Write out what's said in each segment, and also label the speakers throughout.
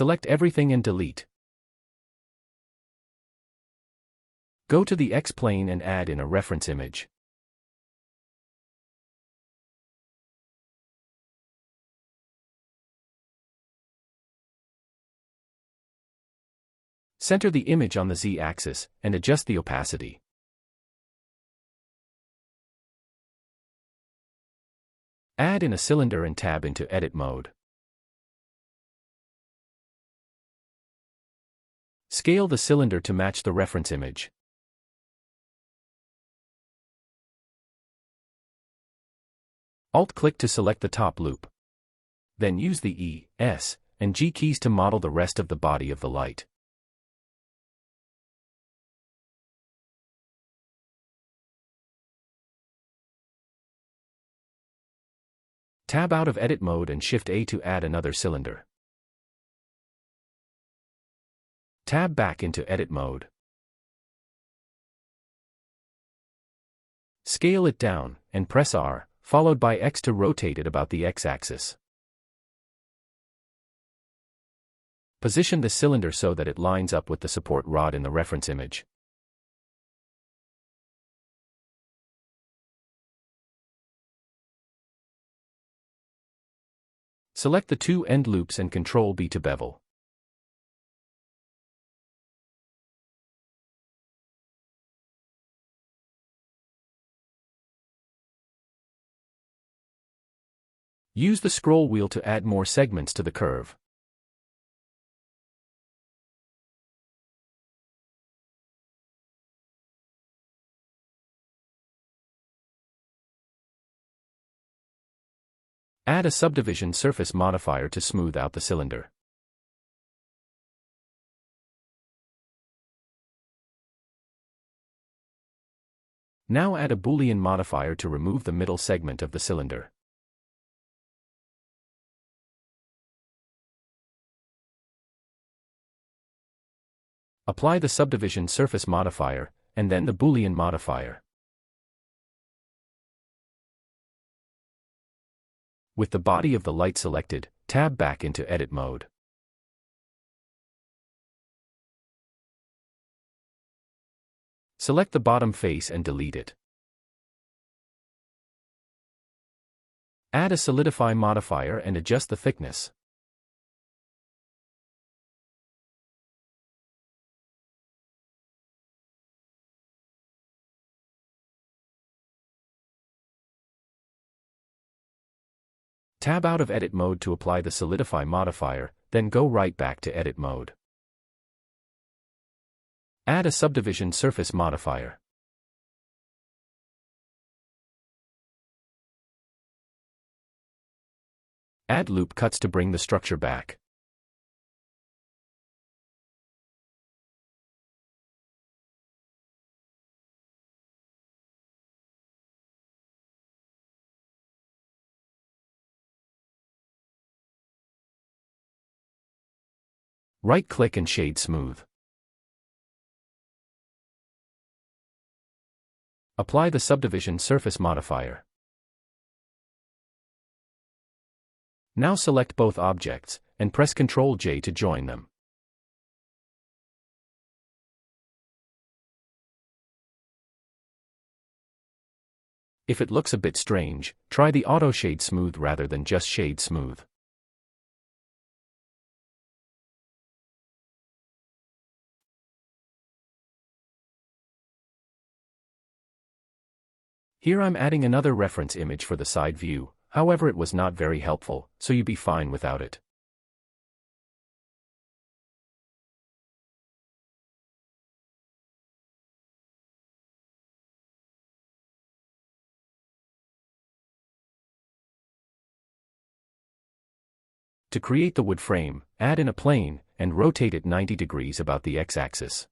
Speaker 1: Select everything and delete. Go to the X-plane and add in a reference image. Center the image on the Z-axis, and adjust the opacity. Add in a cylinder and tab into Edit mode. Scale the cylinder to match the reference image. Alt-click to select the top loop. Then use the E, S, and G keys to model the rest of the body of the light. Tab out of Edit mode and Shift-A to add another cylinder. Tab back into Edit mode. Scale it down, and press R, followed by X to rotate it about the X-axis. Position the cylinder so that it lines up with the support rod in the reference image. Select the two end loops and Ctrl-B to bevel. Use the scroll wheel to add more segments to the curve. Add a subdivision surface modifier to smooth out the cylinder. Now add a Boolean modifier to remove the middle segment of the cylinder. Apply the subdivision surface modifier, and then the Boolean modifier. With the body of the light selected, tab back into Edit mode. Select the bottom face and delete it. Add a solidify modifier and adjust the thickness. Tab out of Edit mode to apply the solidify modifier, then go right back to Edit mode. Add a subdivision surface modifier. Add loop cuts to bring the structure back. Right-click and shade smooth. Apply the subdivision surface modifier. Now select both objects, and press Ctrl-J to join them. If it looks a bit strange, try the Auto Shade Smooth rather than just Shade Smooth. Here I'm adding another reference image for the side view, however it was not very helpful, so you'd be fine without it. To create the wood frame, add in a plane, and rotate it 90 degrees about the X-axis.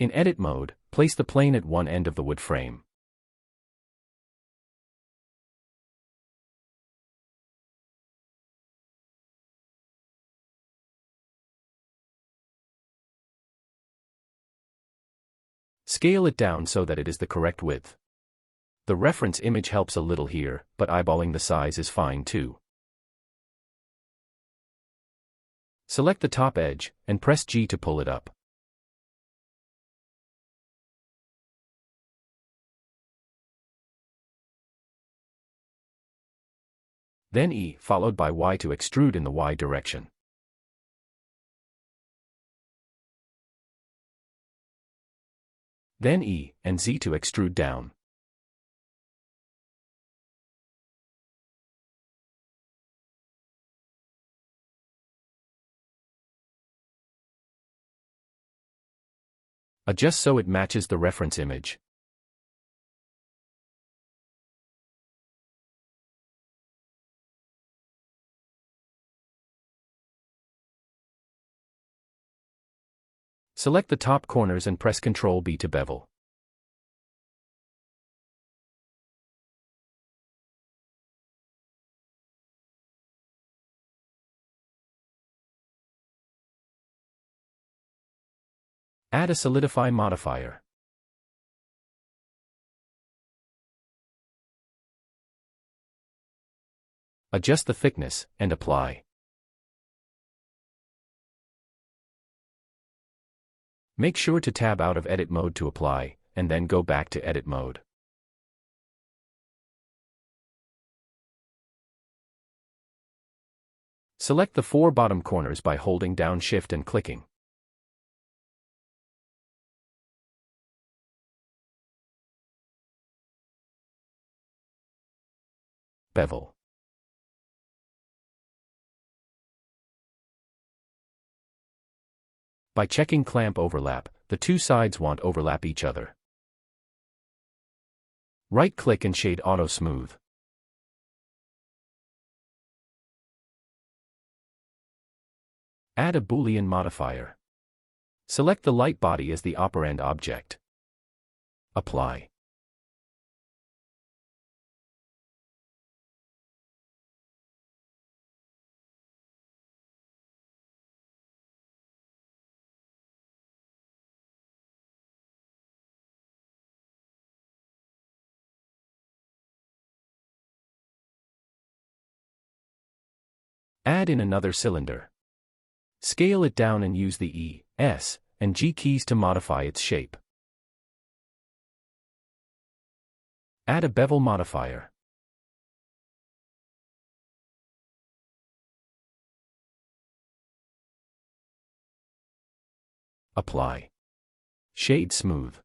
Speaker 1: In Edit mode, place the plane at one end of the wood frame. Scale it down so that it is the correct width. The reference image helps a little here, but eyeballing the size is fine too. Select the top edge, and press G to pull it up. Then E followed by Y to extrude in the Y direction. Then E and Z to extrude down. Adjust so it matches the reference image. Select the top corners and press Ctrl B to bevel. Add a solidify modifier. Adjust the thickness, and apply. Make sure to tab out of edit mode to apply, and then go back to edit mode. Select the 4 bottom corners by holding down Shift and clicking. Bevel. By checking clamp overlap, the two sides won't overlap each other. Right-click and shade Auto Smooth. Add a Boolean modifier. Select the light body as the operand object. Apply. Add in another cylinder. Scale it down and use the E, S, and G keys to modify its shape. Add a bevel modifier. Apply. Shade smooth.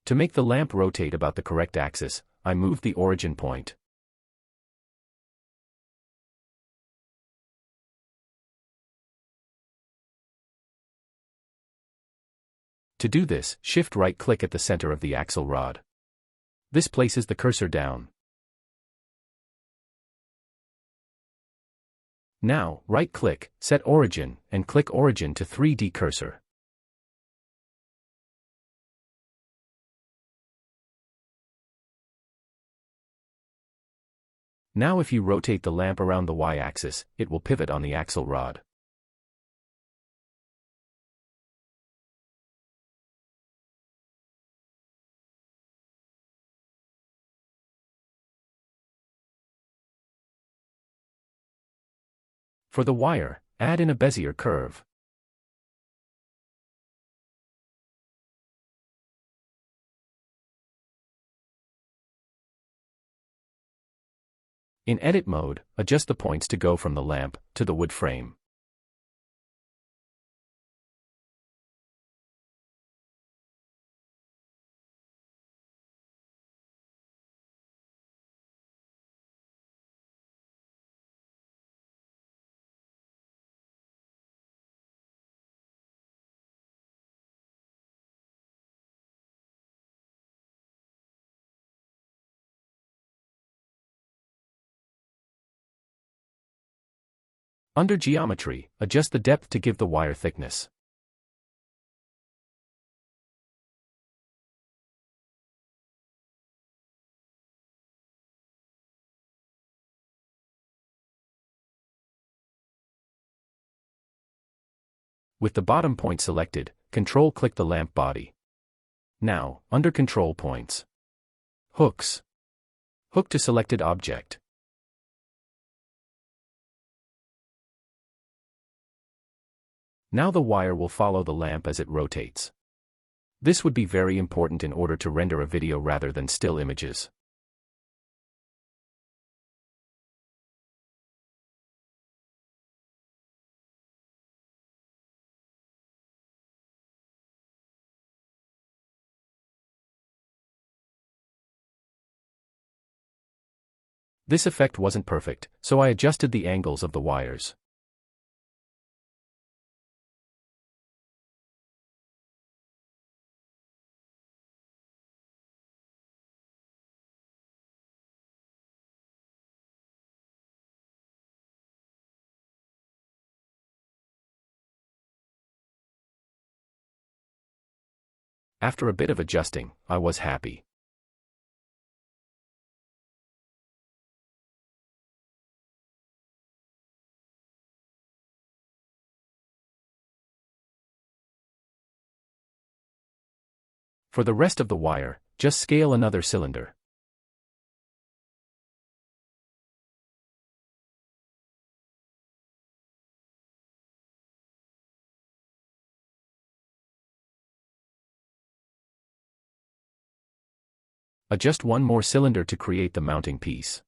Speaker 1: To make the lamp rotate about the correct axis, I move the origin point. To do this, shift right-click at the center of the axle rod. This places the cursor down. Now, right-click, set origin, and click origin to 3D cursor. Now if you rotate the lamp around the Y-axis, it will pivot on the axle rod. For the wire, add in a Bezier curve. In edit mode, adjust the points to go from the lamp to the wood frame. Under geometry, adjust the depth to give the wire thickness. With the bottom point selected, Control-click the lamp body. Now, under Control Points. Hooks. Hook to selected object. Now the wire will follow the lamp as it rotates. This would be very important in order to render a video rather than still images. This effect wasn't perfect, so I adjusted the angles of the wires. After a bit of adjusting, I was happy. For the rest of the wire, just scale another cylinder. Adjust one more cylinder to create the mounting piece.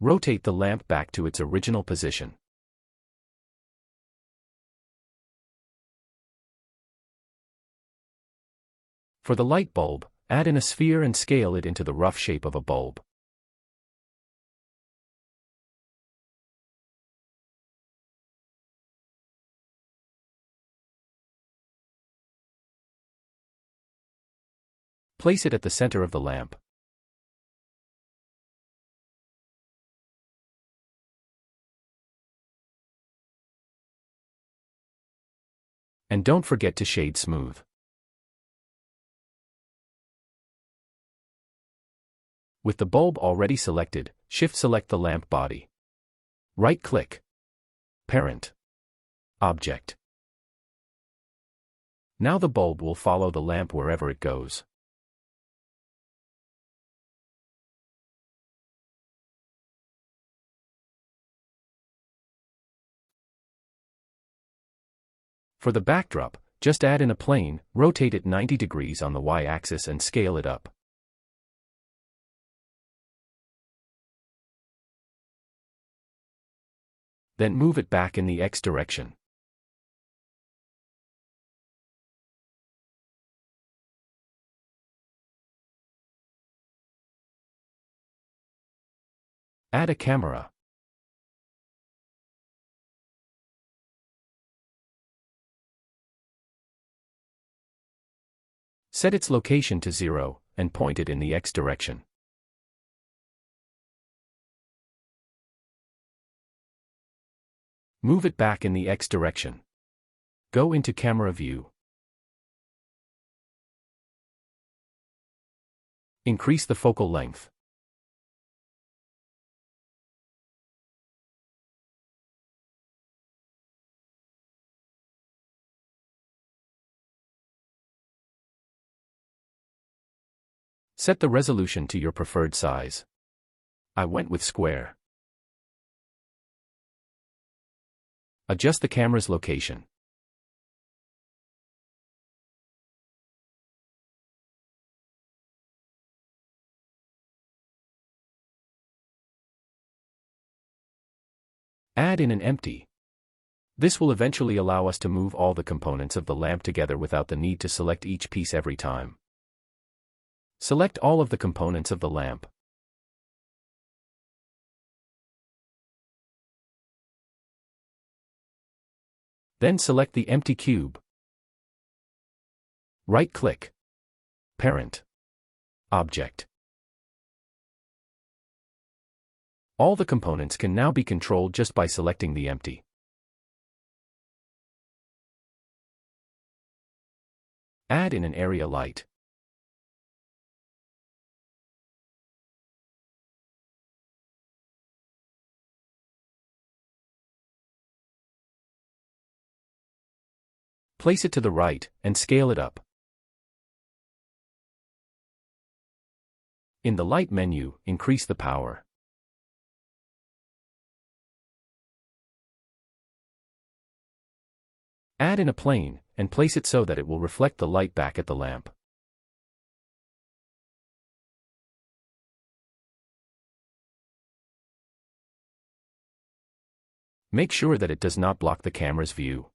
Speaker 1: Rotate the lamp back to its original position. For the light bulb, add in a sphere and scale it into the rough shape of a bulb. Place it at the center of the lamp. And don't forget to shade smooth. With the bulb already selected, Shift-select the lamp body. Right-click. Parent. Object. Now the bulb will follow the lamp wherever it goes. For the backdrop, just add in a plane, rotate it 90 degrees on the y-axis and scale it up. Then move it back in the X direction. Add a camera. Set its location to 0, and point it in the X direction. Move it back in the X direction. Go into camera view. Increase the focal length. Set the resolution to your preferred size. I went with square. Adjust the camera's location. Add in an empty. This will eventually allow us to move all the components of the lamp together without the need to select each piece every time. Select all of the components of the lamp. Then select the empty cube. Right-click. Parent. Object. All the components can now be controlled just by selecting the empty. Add in an area light. Place it to the right, and scale it up. In the light menu, increase the power. Add in a plane, and place it so that it will reflect the light back at the lamp. Make sure that it does not block the camera's view.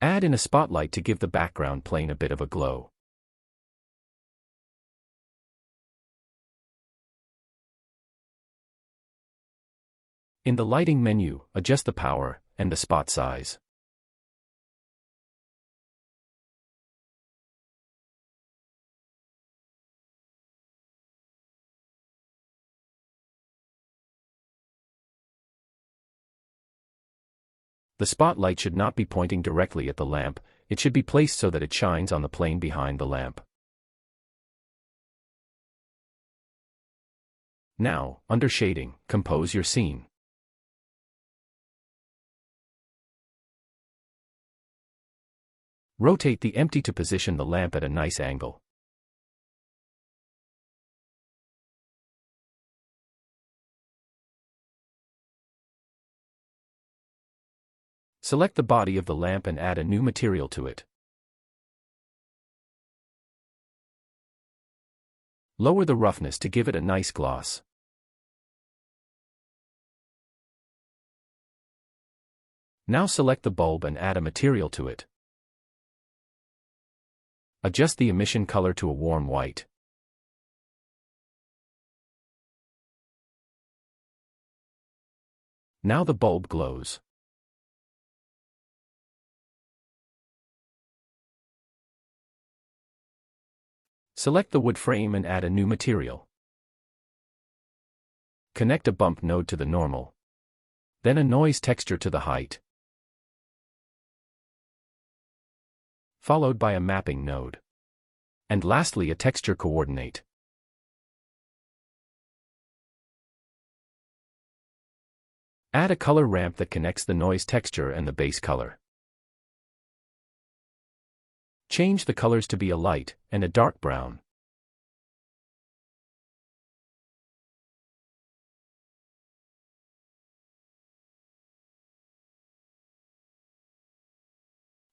Speaker 1: Add in a spotlight to give the background plane a bit of a glow. In the lighting menu, adjust the power and the spot size. The spotlight should not be pointing directly at the lamp, it should be placed so that it shines on the plane behind the lamp. Now, under shading, compose your scene. Rotate the empty to position the lamp at a nice angle. Select the body of the lamp and add a new material to it. Lower the roughness to give it a nice gloss. Now select the bulb and add a material to it. Adjust the emission color to a warm white. Now the bulb glows. Select the wood frame and add a new material. Connect a bump node to the normal. Then a noise texture to the height. Followed by a mapping node. And lastly a texture coordinate. Add a color ramp that connects the noise texture and the base color. Change the colors to be a light and a dark brown.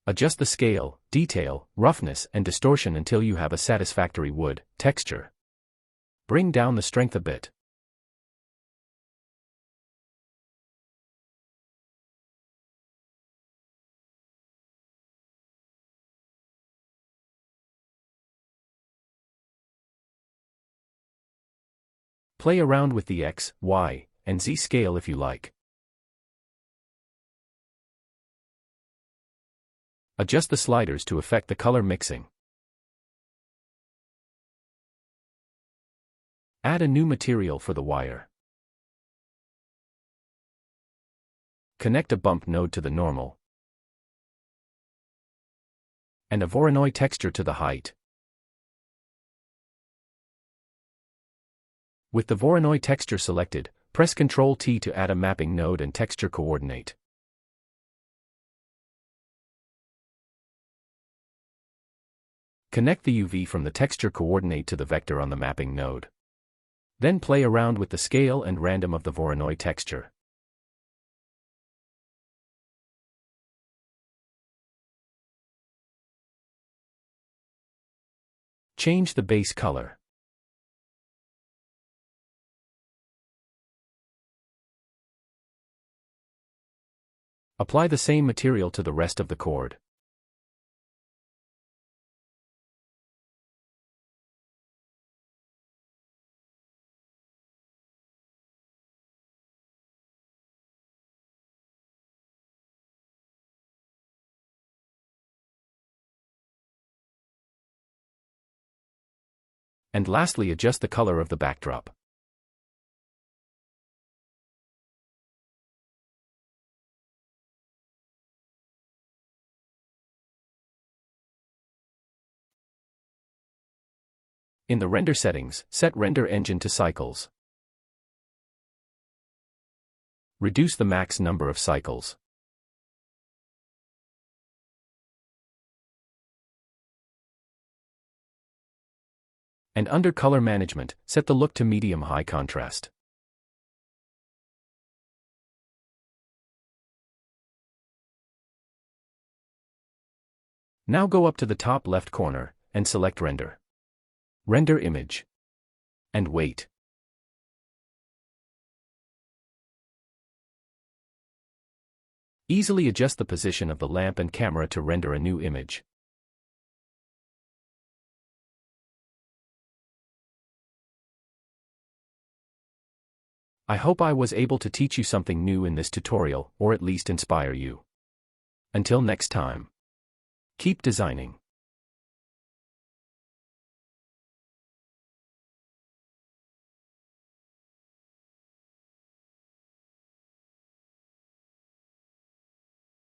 Speaker 1: Adjust the scale, detail, roughness, and distortion until you have a satisfactory wood texture. Bring down the strength a bit. Play around with the X, Y, and Z scale if you like. Adjust the sliders to affect the color mixing. Add a new material for the wire. Connect a bump node to the normal. And a Voronoi texture to the height. With the Voronoi texture selected, press Ctrl-T to add a mapping node and texture coordinate. Connect the UV from the texture coordinate to the vector on the mapping node. Then play around with the scale and random of the Voronoi texture. Change the base color. Apply the same material to the rest of the cord. And lastly, adjust the color of the backdrop. In the render settings, set render engine to cycles. Reduce the max number of cycles. And under color management, set the look to medium high contrast. Now go up to the top left corner and select render. Render image. And wait. Easily adjust the position of the lamp and camera to render a new image. I hope I was able to teach you something new in this tutorial, or at least inspire you. Until next time. Keep designing.